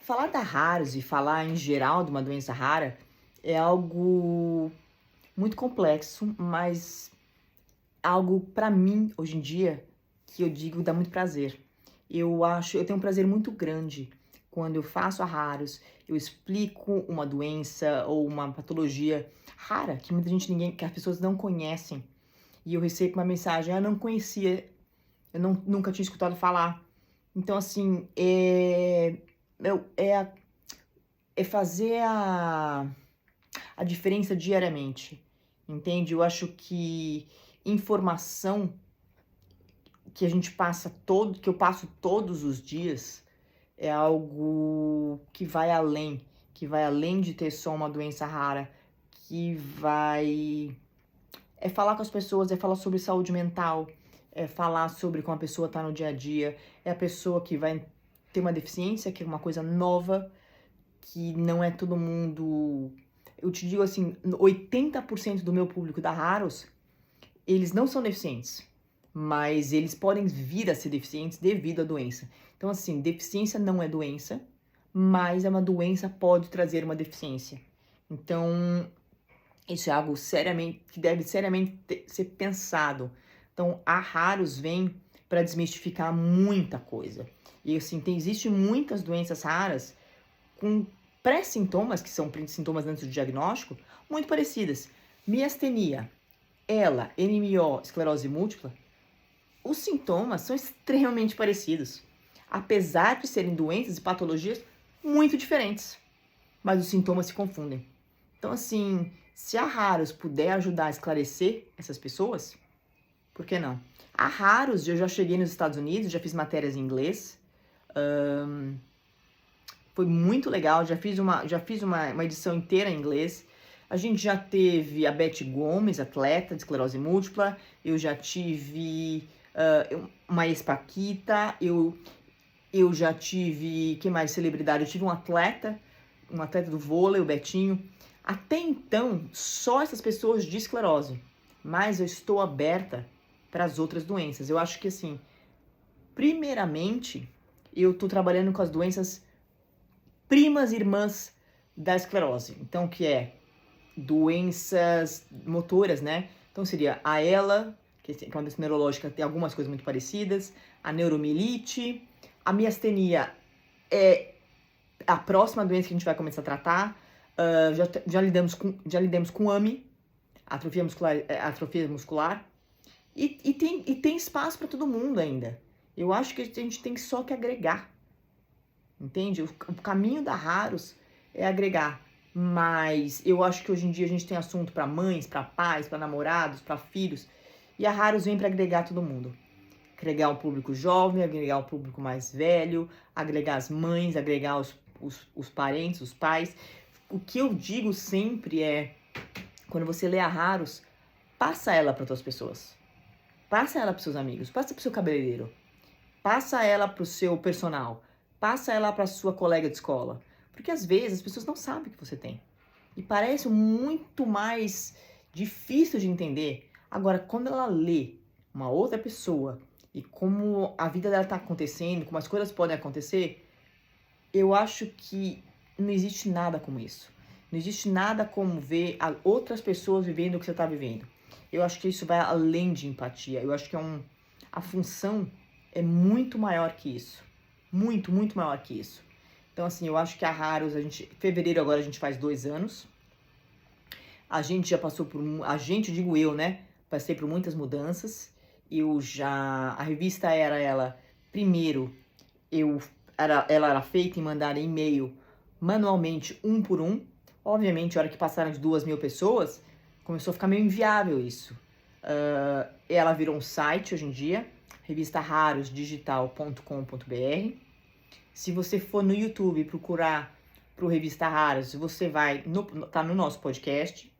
Falar da raros e falar em geral de uma doença rara é algo muito complexo, mas algo para mim hoje em dia que eu digo dá muito prazer. Eu tenho um prazer muito grande quando eu faço a raros, eu explico uma doença ou uma patologia rara que muita gente que as pessoas não conhecem e eu recebo uma mensagem, eu não conhecia, nunca tinha escutado falar. Então assim, eu- é, a- é fazer a diferença diariamente, entende? Eu acho que informação que a gente que eu passo todos os dias é algo que vai além de ter só uma doença rara, que vai é falar com as pessoas, é falar sobre saúde mental, é falar sobre como a pessoa tá no dia a dia, é a pessoa que vai ter uma deficiência, que é uma coisa nova, que não é todo mundo. Eu te digo assim, 80% do meu público da Raros, eles não são deficientes, mas eles podem vir a ser deficientes devido à doença. Então, assim, deficiência não é doença, mas é uma doença pode trazer uma deficiência. Então, isso é algo seriamente que deve seriamente ser pensado. Então, a Raros vem para desmistificar muita coisa. E assim, existem muitas doenças raras com pré-sintomas, que são sintomas antes do diagnóstico, muito parecidas. Miastenia, ela, NMO, esclerose múltipla, os sintomas são extremamente parecidos, apesar de serem doenças e patologias muito diferentes, mas os sintomas se confundem. Então, assim, se a Raros puder ajudar a esclarecer essas pessoas, por que não? A Raros, eu já cheguei nos Estados Unidos, já fiz matérias em inglês, foi muito legal, já fiz uma edição inteira em inglês. A gente já teve a Beth Gomes, atleta de esclerose múltipla. Eu já tive uma ex-paquita. Eu já tive, que mais celebridade? Eu tive um atleta do vôlei, o Betinho. Até então, só essas pessoas de esclerose. Mas eu estou aberta para as outras doenças. Eu acho que assim, primeiramente, eu estou trabalhando com as doenças primas irmãs da esclerose. Então, que é doenças motoras, né? Então seria a ELA, que é uma doença neurológica, tem algumas coisas muito parecidas, a neuromielite, a miastenia é a próxima doença que a gente vai começar a tratar. Já lidamos com AMI, atrofia muscular, e tem espaço para todo mundo ainda. Eu acho que a gente tem só que agregar. Entende? O caminho da Raros é agregar. Mas eu acho que hoje em dia a gente tem assunto para mães, para pais, para namorados, para filhos. E a Raros vem para agregar todo mundo. Agregar o público jovem, agregar o público mais velho, agregar as mães, agregar os parentes, os pais. O que eu digo sempre é, quando você lê a Raros, passa ela para outras pessoas. Passa ela para seus amigos, passa para o seu cabeleireiro, passa ela para o seu personal, passa ela para sua colega de escola. Porque às vezes as pessoas não sabem o que você tem. E parece muito mais difícil de entender. Agora, quando ela lê uma outra pessoa e como a vida dela está acontecendo, como as coisas podem acontecer, eu acho que não existe nada como isso. Não existe nada como ver outras pessoas vivendo o que você está vivendo. Eu acho que isso vai além de empatia. Eu acho que a função é muito maior que isso. Muito, muito maior que isso. Então, assim, eu acho que a Raros, fevereiro agora a gente faz 2 anos. A gente já passou por, digo eu, né? Passei por muitas mudanças. A revista primeiro, ela era feita e mandada em e-mail manualmente, um por um. Obviamente, a hora que passaram de 2.000 pessoas, começou a ficar meio inviável isso. Ela virou um site hoje em dia, revistararosdigital.com.br. Se você for no YouTube procurar pro Revista Raros, você vai tá no nosso podcast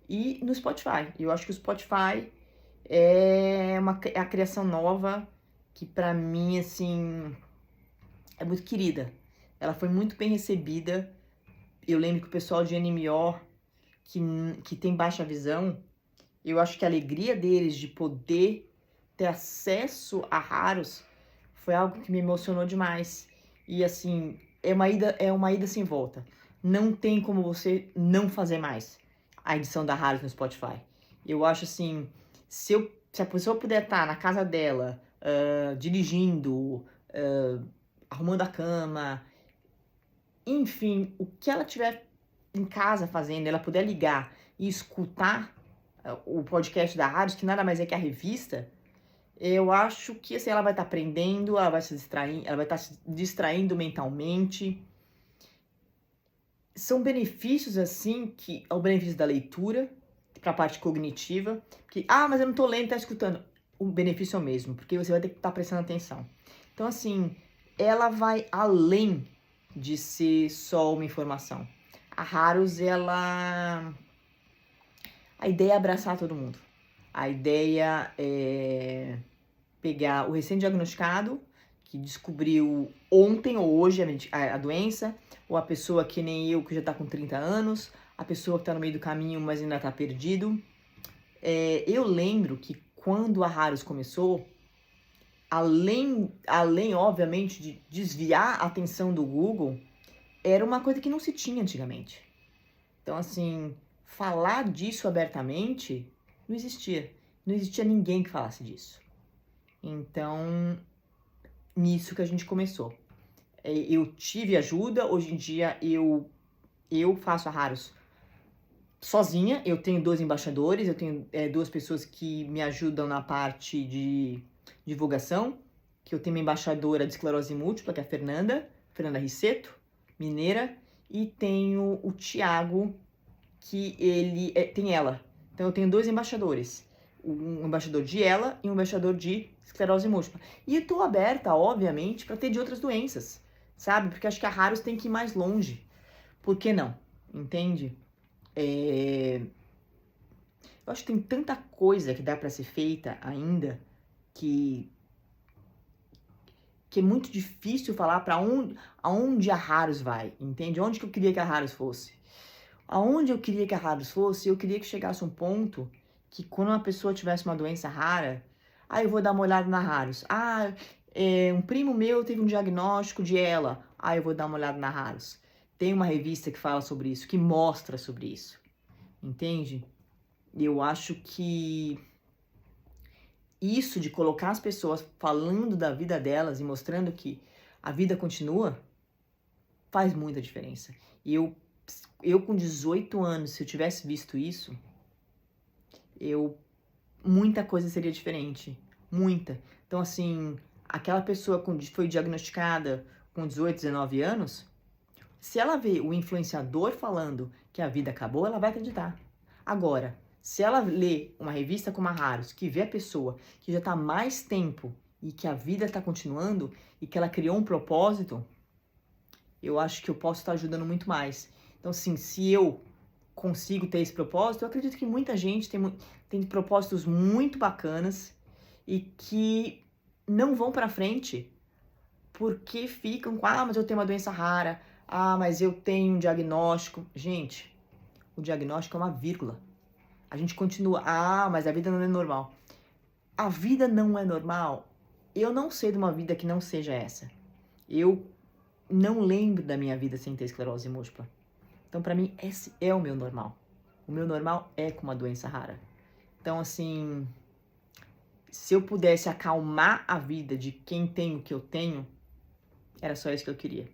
e no Spotify. Eu acho que o Spotify é a criação nova que pra mim, assim, é muito querida. Ela foi muito bem recebida. Eu lembro que o pessoal de NMO, que tem baixa visão, eu acho que a alegria deles de poder ter acesso a Raros foi algo que me emocionou demais. E assim, é uma ida sem volta. Não tem como você não fazer mais a edição da Haros no Spotify. Eu acho assim, se a pessoa puder estar na casa dela, dirigindo, arrumando a cama, enfim, o que ela tiver em casa fazendo, ela puder ligar e escutar o podcast da Haros, que nada mais é que a revista, eu acho que assim, ela vai estar aprendendo, ela vai estar se distraindo mentalmente. São benefícios assim, que é o benefício da leitura, para a parte cognitiva, que, mas eu não tô lendo, tá escutando. O benefício é o mesmo, porque você vai ter que estar prestando atenção. Então, assim, ela vai além de ser só uma informação. A Haros, a ideia é abraçar todo mundo. A ideia é pegar o recém-diagnosticado, que descobriu ontem ou hoje a doença, ou a pessoa que nem eu, que já tá com 30 anos, a pessoa que tá no meio do caminho, mas ainda tá perdido. Eu lembro que quando a Haros começou, além, obviamente, de desviar a atenção do Google, era uma coisa que não se tinha antigamente. Então, assim, falar disso abertamente não existia. Não existia ninguém que falasse disso. Então, nisso que a gente começou. Eu tive ajuda, hoje em dia eu faço a Haros sozinha, eu tenho 2 embaixadores, eu tenho 2 pessoas que me ajudam na parte de divulgação, que eu tenho uma embaixadora de esclerose múltipla, que é a Fernanda Risseto, mineira, e tenho o Thiago, que ele tem ela. Então eu tenho 2 embaixadores, um embaixador de ela e um embaixador de esclerose múltipla. E eu tô aberta, obviamente, para ter de outras doenças, sabe? Porque acho que a Haros tem que ir mais longe. Por que não? Entende? Eu acho que tem tanta coisa que dá para ser feita ainda que é muito difícil falar para aonde a Haros vai, entende? Onde que eu queria que a Haros fosse? Aonde eu queria que a Haros fosse, eu queria que chegasse um ponto que quando uma pessoa tivesse uma doença rara, eu vou dar uma olhada na Haros. Um primo meu teve um diagnóstico de ela, eu vou dar uma olhada na Haros. Tem uma revista que fala sobre isso, que mostra sobre isso, entende? Eu acho que isso de colocar as pessoas falando da vida delas e mostrando que a vida continua, faz muita diferença. E eu com 18 anos, se eu tivesse visto isso, muita coisa seria diferente. Muita. Então, assim, aquela pessoa que foi diagnosticada com 18, 19 anos, se ela vê o influenciador falando que a vida acabou, ela vai acreditar. Agora, se ela lê uma revista como a Haros, que vê a pessoa que já está há mais tempo e que a vida está continuando e que ela criou um propósito, eu acho que eu posso estar ajudando muito mais. Então, assim, se eu consigo ter esse propósito, eu acredito que muita gente tem propósitos muito bacanas e que não vão para frente porque ficam com, mas eu tenho uma doença rara, mas eu tenho um diagnóstico. Gente, o diagnóstico é uma vírgula. A gente continua, mas a vida não é normal. A vida não é normal? Eu não sei de uma vida que não seja essa. Eu não lembro da minha vida sem ter esclerose múltipla. Então, para mim, esse é o meu normal. O meu normal é com uma doença rara. Então, assim, se eu pudesse acalmar a vida de quem tem o que eu tenho, era só isso que eu queria.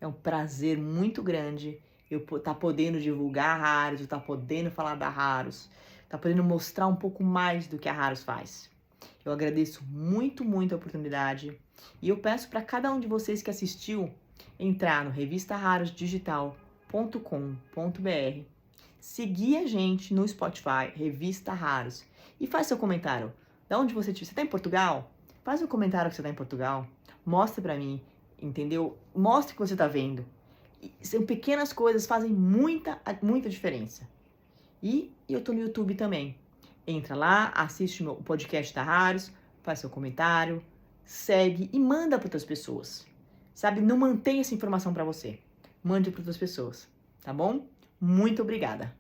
É um prazer muito grande eu tá podendo divulgar a Haros, eu tá podendo falar da Haros, tá podendo mostrar um pouco mais do que a Haros faz. Eu agradeço muito, muito a oportunidade e eu peço para cada um de vocês que assistiu entrar no revistaharosdigital.com.br, seguir a gente no Spotify, Revista Haros, e faz seu comentário. Da onde você estiver? Você tá em Portugal? Faz um comentário que você tá em Portugal. Mostre para mim, entendeu? Mostre o que você tá vendo. São pequenas coisas, fazem muita, muita diferença. E eu tô no YouTube também. Entra lá, assiste o podcast da Haros, faz seu comentário, segue e manda para outras pessoas. Sabe, não mantenha essa informação para você. Mande para outras pessoas, tá bom? Muito obrigada.